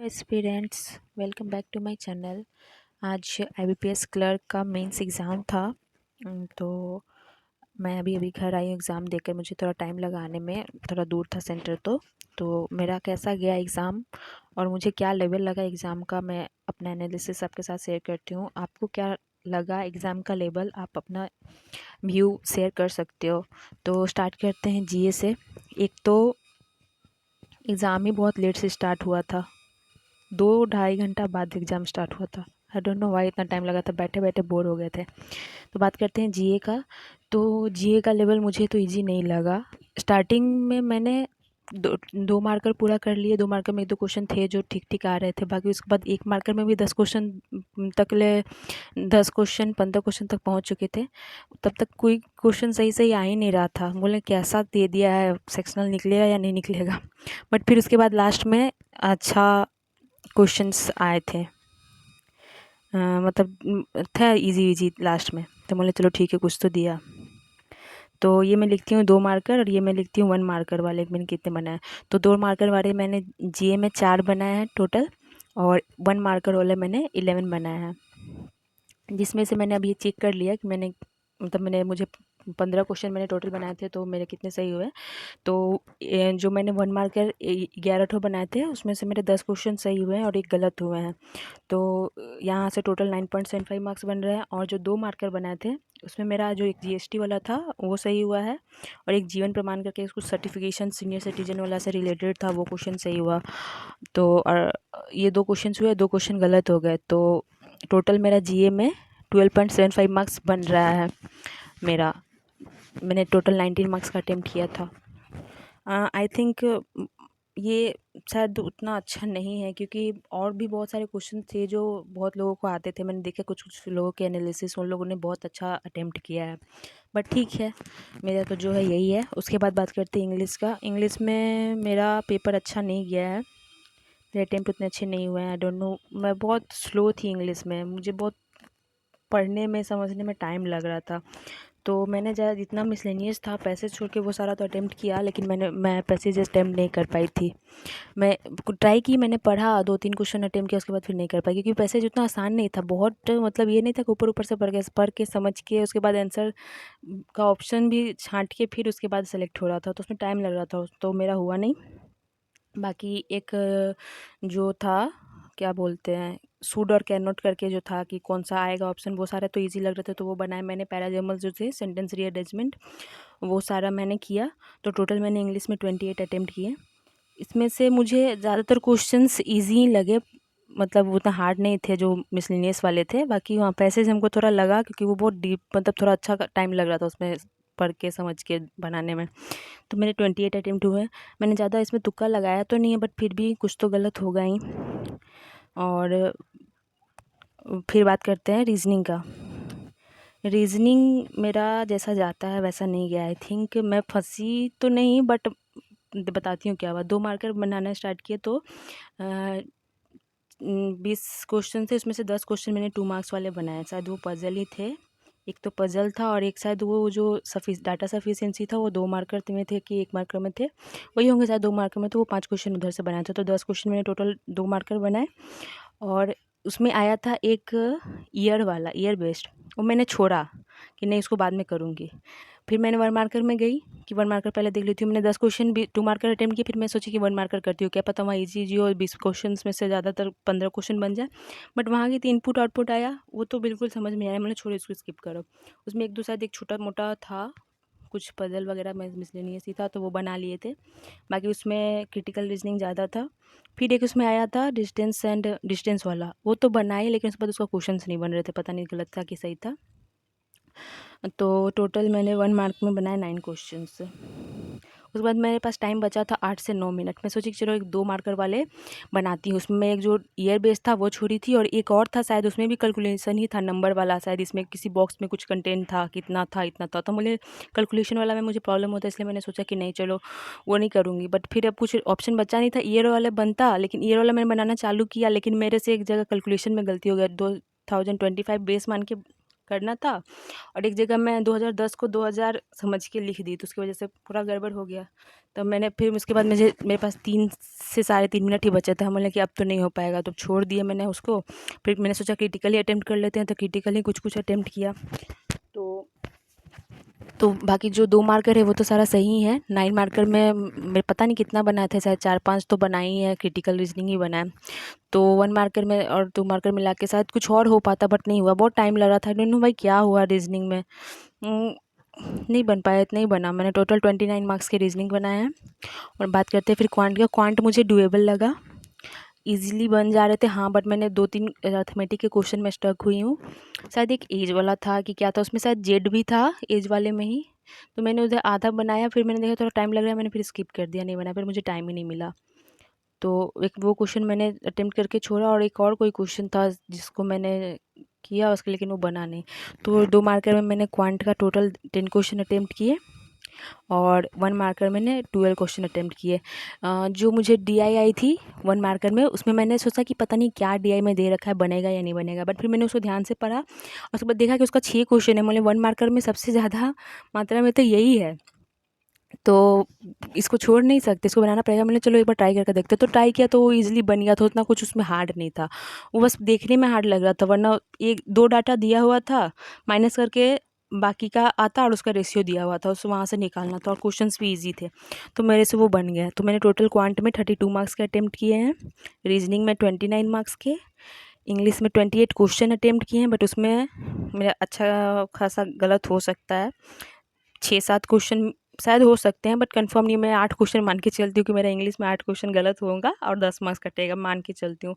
Aspirants, welcome back to my channel. आज IBPS clerk का mains exam था। तो मैं अभी अभी घर आई हूँ एग्ज़ाम देकर। मुझे थोड़ा टाइम लगा आने में, थोड़ा दूर था सेंटर। तो मेरा कैसा गया एग्ज़ाम और मुझे क्या लेवल लगा एग्ज़ाम का, मैं अपना एनालिसिस आपके साथ शेयर करती हूँ। आपको क्या लगा एग्ज़ाम का लेवल, आप अपना व्यू शेयर कर सकते हो। तो स्टार्ट करते हैं जीए से। एक तो एग्ज़ाम ही बहुत लेट से स्टार्ट हुआ था, 2 ढाई घंटा बाद एग्ज़ाम स्टार्ट हुआ था। आई डोंट नो वाई इतना टाइम लगा था, बैठे बैठे बोर हो गए थे। तो बात करते हैं जीए का। तो जीए का लेवल मुझे तो इजी नहीं लगा। स्टार्टिंग में मैंने दो मार्कर पूरा कर लिए। 2 मार्कर में 1-2 क्वेश्चन थे जो ठीक ठीक आ रहे थे। बाकी उसके बाद 1 मार्कर में भी 10 क्वेश्चन तक ले 10 क्वेश्चन 15 क्वेश्चन तक पहुंच चुके थे। तब तक कोई क्वेश्चन सही सही आ ही नहीं रहा था। बोले कैसा दे दिया है, सेक्शनल निकलेगा या नहीं निकलेगा। बट फिर उसके बाद लास्ट में अच्छा क्वेश्चंस आए थे। मतलब था इजी इजी लास्ट में। तो बोले चलो ठीक है, कुछ तो दिया। तो ये मैं लिखती हूँ 2 मार्कर और ये मैं लिखती हूँ 1 मार्कर वाले मैंने कितने बनाए। तो 2 मार्कर वाले मैंने जीए में 4 बनाए हैं टोटल, और 1 मार्कर वाले मैंने 11 बनाए हैं। जिसमें से मैंने अभी चेक कर लिया कि मैंने मुझे 15 क्वेश्चन मैंने टोटल बनाए थे, तो मेरे कितने सही हुए। तो जो मैंने 1 मार्कर 11 ठो बनाए थे, उसमें से मेरे 10 क्वेश्चन सही हुए हैं और एक गलत हुए हैं। तो यहाँ से टोटल 9.75 मार्क्स बन रहे हैं। और जो 2 मार्कर बनाए थे, उसमें मेरा जो एक जीएसटी वाला था वो सही हुआ है, और एक जीवन प्रमाण करके कुछ सर्टिफिकेशन सीनियर सिटीजन वाला से रिलेटेड था, वो क्वेश्चन सही हुआ। तो और ये 2 क्वेश्चन हुए, 2 क्वेश्चन गलत हो गए। तो टोटल मेरा जीए में 12.75 मार्क्स बन रहा है मेरा। मैंने टोटल 19 मार्क्स का अटेम्प्ट किया था। आई थिंक ये शायद उतना अच्छा नहीं है, क्योंकि और भी बहुत सारे क्वेश्चन थे जो बहुत लोगों को आते थे। मैंने देखा कुछ कुछ लोगों के एनालिसिस, उन लोगों ने बहुत अच्छा अटेम्प्ट किया है। बट ठीक है, मेरा तो जो है यही है। उसके बाद बात करते हैं इंग्लिश का। इंग्लिश में मेरा पेपर अच्छा नहीं गया है, मेरे अटेम्प्ट उतने अच्छे नहीं हुए हैं। आई डोंट नो, मैं बहुत स्लो थी इंग्लिश में। मुझे बहुत पढ़ने में समझने में टाइम लग रहा था। तो मैंने ज़्यादा जितना मिसलेनियस था पैसेज छोड़ के वो सारा तो अटेम्प्ट किया, लेकिन मैं पैसेज अटेम्प्ट नहीं कर पाई थी। मैं ट्राई की, मैंने पढ़ा, 2-3 क्वेश्चन अटेम्प्ट किया, उसके बाद फिर नहीं कर पाई, क्योंकि पैसेज उतना आसान नहीं था। बहुत मतलब ये नहीं था कि ऊपर ऊपर से पढ़ के समझ के उसके बाद आंसर का ऑप्शन भी छाँट के फिर उसके बाद सेलेक्ट हो रहा था, तो उसमें टाइम लग रहा था, तो मेरा हुआ नहीं। बाकी एक जो था, क्या बोलते हैं, शुड और कैन नॉट करके जो था कि कौन सा आएगा ऑप्शन, वो सारे तो इजी लग रहे थे, तो वो बनाए मैंने। पैराजर्मल जो थे, सेंटेंस रीअरेंजमेंट, वो सारा मैंने किया। तो टोटल मैंने इंग्लिश में 28 अटेम्प्ट किए। इसमें से मुझे ज़्यादातर क्वेश्चंस इजी ही लगे, मतलब उतना हार्ड नहीं थे जो मिसलेनियस वाले थे। बाकी वहाँ पैसेज हमको थोड़ा लगा, क्योंकि वो बहुत डीप, मतलब थोड़ा अच्छा टाइम लग रहा था उसमें पढ़ के समझ के बनाने में। तो मेरे 28 अटेम्प्ट हुए। मैंने ज़्यादा इसमें तुक्का लगाया तो नहीं है, बट फिर भी कुछ तो गलत होगा ही। और फिर बात करते हैं रीजनिंग का। रीजनिंग मेरा जैसा जाता है वैसा नहीं गया। आई थिंक मैं फंसी तो नहीं, बट बताती हूँ क्या हुआ। 2 मार्कर बनाना स्टार्ट किए, तो 20 क्वेश्चन थे, उसमें से 10 क्वेश्चन मैंने 2 मार्क्स वाले बनाए। शायद वो पजल ही थे। एक तो पजल था, और एक शायद वो जो डाटा सफिशिएंसी था, वो 2 मार्कर में थे कि 1 मार्कर में थे, वही होंगे शायद। 2 मार्कर में तो वो 5 क्वेश्चन उधर से बनाए थे। तो 10 क्वेश्चन मैंने टोटल 2 मार्कर बनाए। और उसमें आया था एक ईयर वाला, ईयर बेस्ड, वो मैंने छोड़ा कि नहीं, उसको बाद में करूँगी। फिर मैंने 1 मार्कर में गई कि 1 मार्कर पहले देख लेती हूँ। मैंने 10 क्वेश्चन भी 2 मार्कर अटेम्प्ट किए, फिर मैं सोची कि 1 मार्कर करती हूँ, क्या पता वहाँ ईजी ईजी और 20 क्वेश्चन में से ज़्यादातर 15 क्वेश्चन बन जाए। बट वहाँ की 3 इनपुट आउटपुट आया, वो तो बिल्कुल समझ में आया। मैंने छोड़ो, इसको स्किप करो। उसमें एक दो शायद एक छोटा मोटा था, कुछ पजल वगैरह में मिसलेनियस ही था, तो वो बना लिए थे। बाकी उसमें क्रिटिकल रीजनिंग ज़्यादा था। फिर एक उसमें आया था डिस्टेंस वाला, वो तो बनाए, लेकिन उसके बाद उसका क्वेश्चंस नहीं बन रहे थे, पता नहीं गलत था कि सही था। तो टोटल मैंने 1 मार्क में बनाए 9 क्वेश्चंस। उसके बाद मेरे पास टाइम बचा था 8 से 9 मिनट। मैं सोची कि चलो एक 2 मार्कर वाले बनाती हूँ। उसमें एक जो ईयर बेस था वो छोड़ी थी, और एक और था शायद, उसमें भी कैलकुलेशन ही था, नंबर वाला शायद। इसमें किसी बॉक्स में कुछ कंटेंट था, कितना था इतना था। तो मुझे कैलकुलेशन वाला में मुझे प्रॉब्लम होता है, इसलिए मैंने सोचा कि नहीं चलो वो नहीं करूँगी। बट फिर अब कुछ ऑप्शन बचा नहीं था, ईयर वाला बनता, लेकिन ईयर वाला मैंने बनाना चालू किया, लेकिन मेरे से एक जगह कैलकुलेशन में गलती हो गया। 2025 बेस मान के करना था, और एक जगह मैं 2010 को 2000 समझ के लिख दी, तो उसकी वजह से पूरा गड़बड़ हो गया। तो मैंने फिर उसके बाद मेरे पास 3 से साढ़े 3 मिनट ही बचा था। बोले कि अब तो नहीं हो पाएगा, तो छोड़ दिया मैंने उसको। फिर मैंने सोचा क्रिटिकली अटेम्प्ट कर लेते हैं, तो क्रिटिकली कुछ अटेम्प्ट किया। तो बाकी जो 2 मार्कर है वो तो सारा सही है। 9 मार्कर में मैं पता नहीं कितना बनाए थे, शायद 4-5 तो बना ही है, क्रिटिकल रीजनिंग ही बना है। तो 1 मार्कर में और 2 मार्कर मिला के शायद कुछ और हो पाता, बट नहीं हुआ। बहुत टाइम लगा था। आई डोंट नो भाई क्या हुआ रीजनिंग में। नहीं बन पाया, इतना ही बना। मैंने टोटल 29 मार्क्स के रीजनिंग बनाए हैं। और बात करते हैं फिर क्वांट का। क्वांट मुझे डुएबल लगा, ईज़िली बन जा रहे थे। हाँ, बट मैंने 2-3 अरिथमेटिक के क्वेश्चन में स्टक हुई हूँ। शायद एक एज वाला था कि क्या था, उसमें शायद जेड भी था एज वाले में ही। तो मैंने उधर आधा बनाया, फिर मैंने देखा थोड़ा टाइम लग रहा है, मैंने फिर स्किप कर दिया, नहीं बनाया। फिर मुझे टाइम ही नहीं मिला। तो एक वो क्वेश्चन मैंने अटेम्प्ट करके छोड़ा, और एक और कोई क्वेश्चन था जिसको मैंने किया उसके, लेकिन वो बना नहीं। तो 2 मार्कर में मैंने क्वांट का टोटल 10 क्वेश्चन अटेम्प्ट किए, और 1 मार्कर मैंने 12 क्वेश्चन अटेम्प्ट किए। जो मुझे डीआई आई थी 1 मार्कर में, उसमें मैंने सोचा कि पता नहीं क्या डीआई में दे रखा है, बनेगा या नहीं बनेगा। बट फिर मैंने उसको ध्यान से पढ़ा, और उसके बाद देखा कि उसका 6 क्वेश्चन है। मतलब 1 मार्कर में सबसे ज़्यादा मात्रा में तो यही है, तो इसको छोड़ नहीं सकते, इसको बनाना पड़ेगा। मैंने चलो एक बार ट्राई करके देखते। तो ट्राई किया तो वो ईज़िली बन गया, तो उतना कुछ उसमें हार्ड नहीं था। वो बस देखने में हार्ड लग रहा था, वरना 1-2 डाटा दिया हुआ था, माइनस करके बाकी का आता, और उसका रेशियो दिया हुआ था, उसको वहाँ से निकालना था, और क्वेश्चंस भी ईज़ी थे। तो मेरे से वो बन गया। तो मैंने टोटल क्वांट में 32 मार्क्स के अटेम्प्ट किए हैं, रीजनिंग में 29 मार्क्स के, इंग्लिश में 28 क्वेश्चन अटेम्प्ट किए हैं। बट उसमें मेरा अच्छा खासा गलत हो सकता है, 6-7 क्वेश्चन शायद हो सकते हैं, बट कंफर्म नहीं। मैं 8 क्वेश्चन मान के चलती हूँ कि मेरा इंग्लिश में 8 क्वेश्चन गलत होगा और 10 मार्क्स कटेगा, मान के चलती हूँ।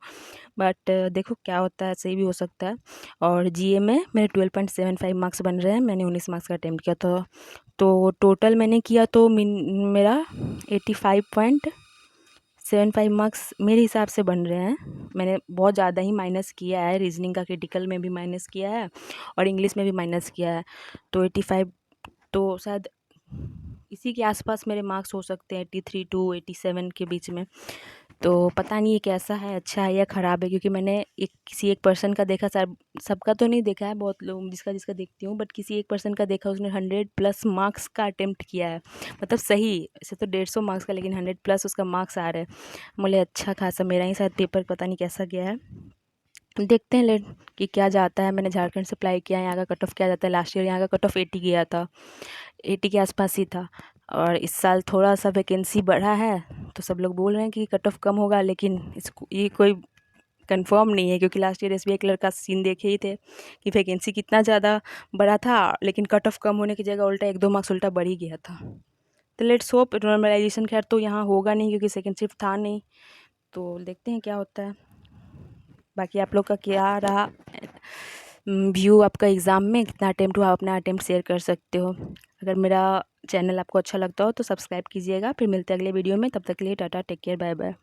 बट देखो क्या होता है, सही भी हो सकता है। और जीए में मेरे 12.75 मार्क्स बन रहे हैं। मैंने 19 मार्क्स का अटेम्प्ट किया था, तो टोटल मैंने किया तो मेरा 85.75 मार्क्स मेरे हिसाब से बन रहे हैं। मैंने बहुत ज़्यादा ही माइनस किया है, रीजनिंग का क्रिटिकल में भी माइनस किया है, और इंग्लिश में भी माइनस किया है। तो 85, तो शायद इसी के आसपास मेरे मार्क्स हो सकते हैं, 83 टू 87 के बीच में। तो पता नहीं ये कैसा है, अच्छा है या ख़राब है, क्योंकि मैंने किसी एक पर्सन का देखा, सर सबका तो नहीं देखा है, बहुत लोग जिसका जिसका देखती हूँ, बट किसी एक पर्सन का देखा, उसने 100+ मार्क्स का अटेम्प्ट किया है। मतलब सही, ऐसे तो 150 मार्क्स का, लेकिन 100+ उसका मार्क्स आ रहा है। बोले अच्छा खासा। मेरा ही शायद पेपर पता नहीं कैसा गया है, देखते हैं लेट कि क्या जाता है। मैंने झारखंड से अप्लाई किया है, यहाँ का कट ऑफ क्या जाता है। लास्ट ईयर यहाँ का कट ऑफ 80 गया था, 80 के आसपास ही था। और इस साल थोड़ा सा वैकेंसी बढ़ा है, तो सब लोग बोल रहे हैं कि कट ऑफ कम होगा, लेकिन इसको ये कोई कंफर्म नहीं है, क्योंकि लास्ट ईयर एसबीआई क्लर्क का सीन देखे ही थे कि वैकेंसी कितना ज़्यादा बढ़ा था, लेकिन कट ऑफ कम होने की जगह उल्टा 1-2 मार्क्स उल्टा बढ़ ही गया था। तो लेट्स होप नॉर्मलाइजेशन खैर तो यहाँ होगा नहीं, क्योंकि सेकेंड शिफ्ट था नहीं। तो देखते हैं क्या होता है। बाकी आप लोग का क्या रहा व्यू आपका एग्ज़ाम में, कितना अटेम्प्ट हुआ, आप अपना अटेम्प्ट शेयर कर सकते हो। अगर मेरा चैनल आपको अच्छा लगता हो तो सब्सक्राइब कीजिएगा। फिर मिलते हैं अगले वीडियो में, तब तक के लिए tata, take care, bye bye.